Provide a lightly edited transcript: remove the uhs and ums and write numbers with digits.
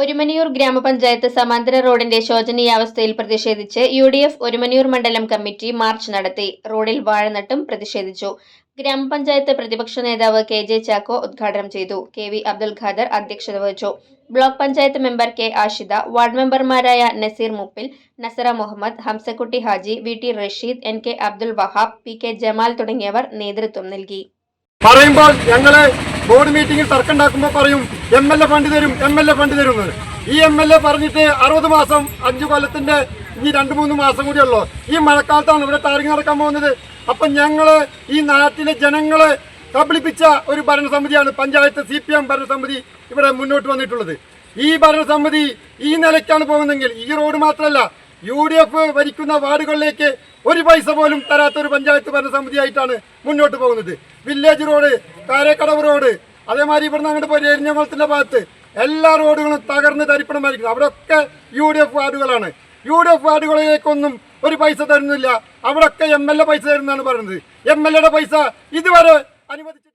ഒരുമനിയൂർ ഗ്രാമപഞ്ചായത്ത് സമാന്തര റോഡിന്റെ ശോചനീയാവസ്ഥയിൽ പ്രതിഷേധിച്ച് UDF ഒരുമനിയൂർ മണ്ഡലം കമ്മിറ്റി മാർച്ച് നടത്തി. റോഡിൽ വാഴ നട്ടും പ്രതിഷേധിച്ചു. ഗ്രാമപഞ്ചായത്ത് പ്രതിപക്ഷ നേതാവ് KJ ചാക്കോ ഉദ്ഘാടനം ചെയ്തു. KV അബ്ദുൽ ഖാദർ അധ്യക്ഷത വഹിച്ചു. Block panchayat member K Ashida, ward മെമ്പർമാരായ Naseer Muppil, Nasra Muhammad, Hamzakutty Haji, VT Rasheed, NK Abdul Wahab, PK Jamal തുടങ്ങിയവർ നേതൃത്വം നൽകി. പറയുമ്പോൾ ഞങ്ങള് ബോർഡ് മീറ്റിംഗിൽ തർക്കമുണ്ടാക്കുമ്പോൾ പറയും MLA ഫണ്ട് തരും, MLA ഫണ്ട് തരും. ഈ MLA പറഞ്ഞിട്ട് 60 മാസം 5 കൊല്ലത്തിന്റെ ഇനി 2-3 മാസം കൂടിയുള്ളൂ. ഈ മഴക്കാലത്താണ് ഇവിടെ ടാറിങ് നടക്കാൻ പോകുന്നത്. അപ്പൊ ഞങ്ങള് ഈ നാട്ടിലെ ജനങ്ങളെ കബളിപ്പിച്ച ഒരു ഭരണസമിതിയാണ് പഞ്ചായത്ത് CPM ഭരണസമിതി ഇവിടെ മുന്നോട്ട് വന്നിട്ടുള്ളത്. ഈ ഭരണസമിതി ഈ നിലയ്ക്കാണ് പോകുന്നതെങ്കിൽ ഈ റോഡ് മാത്രമല്ല UDF ഭരിക്കുന്ന വാർഡുകളിലേക്ക് ഒരു പൈസ പോലും തരാത്ത ഒരു പഞ്ചായത്ത് ഭരണസമിതിയായിട്ടാണ് മുന്നോട്ട് പോകുന്നത്. വില്ലേജ് റോഡ്, കാരക്കടവ് റോഡ്, അതേമാതിരി ഇവിടുന്ന് അങ്ങോട്ട് പോയി എരിഞ്ഞകുളത്തിന്റെ ഭാഗത്ത് എല്ലാ റോഡുകളും തകർന്ന് തരിപ്പണമായിരിക്കുന്നത്. അവിടെയൊക്കെ UDF വാർഡുകളാണ്. UDF വാർഡുകളിലേക്കൊന്നും ഒരു പൈസ തരുന്നില്ല. അവിടെയൊക്കെ MLA പൈസ തരുന്നതാണ് പറയുന്നത്. MLA യുടെ പൈസ ഇതുവരെ അനുവദിച്ചു.